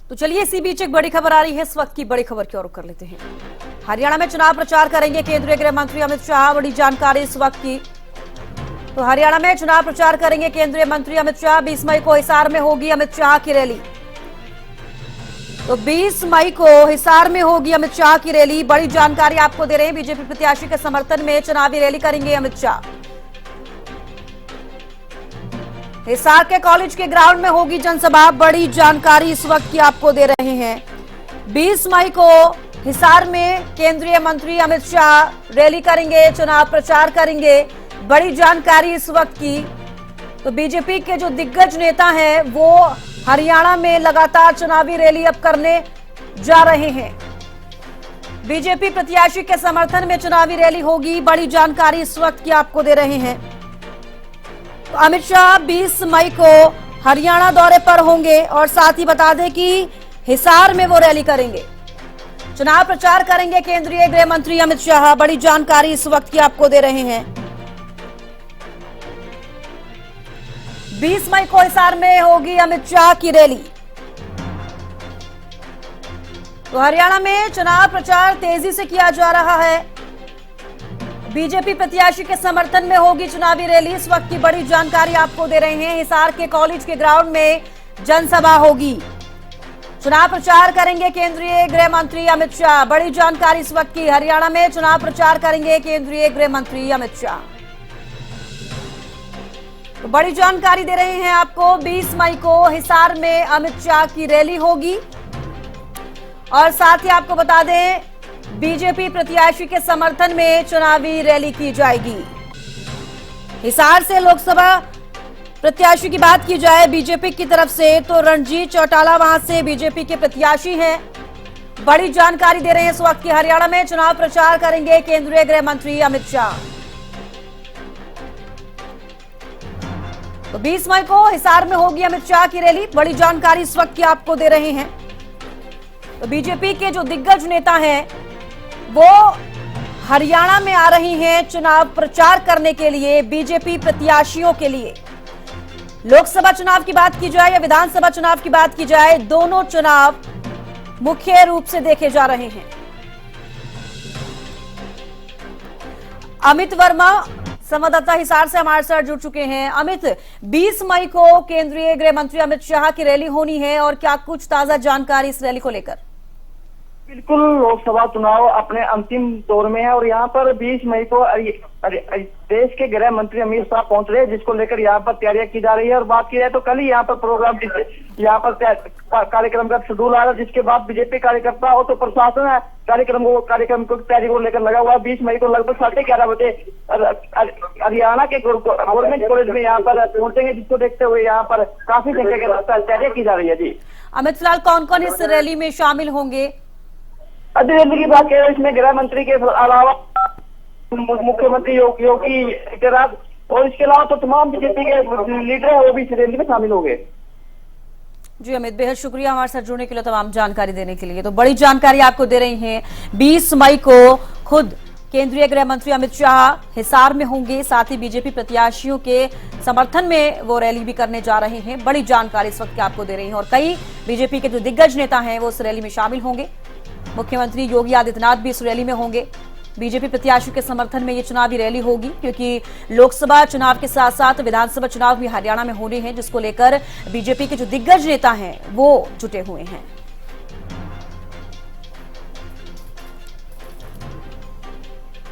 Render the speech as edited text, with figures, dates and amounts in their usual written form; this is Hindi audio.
तो चलिए इसी बीच एक बड़ी खबर आ रही है। इस वक्त की बड़ी खबर की ओर कर लेते हैं। हरियाणा में चुनाव प्रचार करेंगे केंद्रीय गृह मंत्री अमित शाह। बड़ी जानकारी इस वक्त की। तो हरियाणा में चुनाव प्रचार करेंगे केंद्रीय मंत्री अमित शाह। 20 मई को हिसार में होगी अमित शाह की रैली। तो 20 मई को हिसार में होगी अमित शाह की रैली। बड़ी जानकारी आपको दे रहे हैं। बीजेपी प्रत्याशी के समर्थन में चुनावी रैली करेंगे अमित शाह। हिसार के कॉलेज के ग्राउंड में होगी जनसभा। बड़ी जानकारी इस वक्त की आपको दे रहे हैं। 20 मई को हिसार में केंद्रीय मंत्री अमित शाह रैली करेंगे, चुनाव प्रचार करेंगे। बड़ी जानकारी इस वक्त की। तो बीजेपी के जो दिग्गज नेता हैं वो हरियाणा में लगातार चुनावी रैली अब करने जा रहे हैं। बीजेपी प्रत्याशी के समर्थन में चुनावी रैली होगी। बड़ी जानकारी इस वक्त की आपको दे रहे हैं। तो अमित शाह 20 मई को हरियाणा दौरे पर होंगे और साथ ही बता दें कि हिसार में वो रैली करेंगे, चुनाव प्रचार करेंगे केंद्रीय गृह मंत्री अमित शाह। बड़ी जानकारी इस वक्त की आपको दे रहे हैं। 20 मई को हिसार में होगी अमित शाह की रैली। तो हरियाणा में चुनाव प्रचार तेजी से किया जा रहा है। बीजेपी प्रत्याशी के समर्थन में होगी चुनावी रैली। इस वक्त की बड़ी जानकारी आपको दे रहे हैं। हिसार के कॉलेज के ग्राउंड में जनसभा होगी, चुनाव प्रचार करेंगे केंद्रीय गृह मंत्री अमित शाह। बड़ी जानकारी इस वक्त की। हरियाणा में चुनाव प्रचार करेंगे केंद्रीय गृह मंत्री अमित शाह। तो बड़ी जानकारी दे रहे हैं आपको। 20 मई को हिसार में अमित शाह की रैली होगी और साथ ही आपको बता दें बीजेपी प्रत्याशी के समर्थन में चुनावी रैली की जाएगी। हिसार से लोकसभा प्रत्याशी की बात की जाए बीजेपी की तरफ से तो रणजीत चौटाला वहां से बीजेपी के प्रत्याशी हैं। बड़ी जानकारी दे रहे हैं इस वक्त की। हरियाणा में चुनाव प्रचार करेंगे केंद्रीय गृह मंत्री अमित शाह। तो 20 मई को हिसार में होगी अमित शाह की रैली। बड़ी जानकारी इस वक्त की आपको दे रहे हैं। तो बीजेपी के जो दिग्गज नेता हैं वो हरियाणा में आ रही हैं चुनाव प्रचार करने के लिए, बीजेपी प्रत्याशियों के लिए। लोकसभा चुनाव की बात की जाए या विधानसभा चुनाव की बात की जाए, दोनों चुनाव मुख्य रूप से देखे जा रहे हैं। अमित वर्मा संवाददाता हिसार से हमारे साथ जुड़ चुके हैं। अमित, 20 मई को केंद्रीय गृह मंत्री अमित शाह की रैली होनी है और क्या कुछ ताजा जानकारी इस रैली को लेकर? बिल्कुल, लोकसभा चुनाव अपने अंतिम दौर में है और यहाँ पर 20 मई को देश के गृह मंत्री अमित शाह पहुंच रहे हैं, जिसको लेकर यहाँ पर तैयारियां की जा रही है। और बात की जाए तो कल ही यहाँ पर प्रोग्राम, यहाँ पर कार्यक्रम का शेड्यूल आ रहा है, जिसके बाद बीजेपी कार्यकर्ता और तो प्रशासन है कार्यक्रम को तैयारी को लेकर लगा हुआ है। 20 मई को लगभग 11:30 बजे हरियाणा के गवर्नमेंट कॉलेज में यहाँ पर पहुंचेंगे, जिसको देखते हुए यहाँ पर काफी संख्या के तैयारियां की जा रही है। जी अमित, फिलहाल कौन कौन इस रैली में शामिल होंगे? रैली की बात करें, इसमें गृह मंत्री के अलावा मुख्यमंत्री योगी आदित्यनाथ और इसके अलावा तो तमाम बीजेपी के लीडर है वो भी इस रैली में शामिल होंगे। जी अमित, बेहद शुक्रिया हमारे साथ जुड़ने के लिए, तमाम जानकारी देने के लिए। तो बड़ी जानकारी आपको दे रही हैं। 20 मई को खुद केंद्रीय गृह मंत्री अमित शाह हिसार में होंगे, साथ ही बीजेपी प्रत्याशियों के समर्थन में वो रैली भी करने जा रहे हैं। बड़ी जानकारी इस वक्त की आपको दे रही है और कई बीजेपी के जो दिग्गज नेता हैं वो इस रैली में शामिल होंगे। मुख्यमंत्री योगी आदित्यनाथ भी इस रैली में होंगे। बीजेपी प्रत्याशी के समर्थन में ये चुनावी रैली होगी क्योंकि लोकसभा चुनाव के साथ साथ विधानसभा चुनाव भी हरियाणा में होने हैं, जिसको लेकर बीजेपी के जो दिग्गज नेता हैं वो जुटे हुए हैं।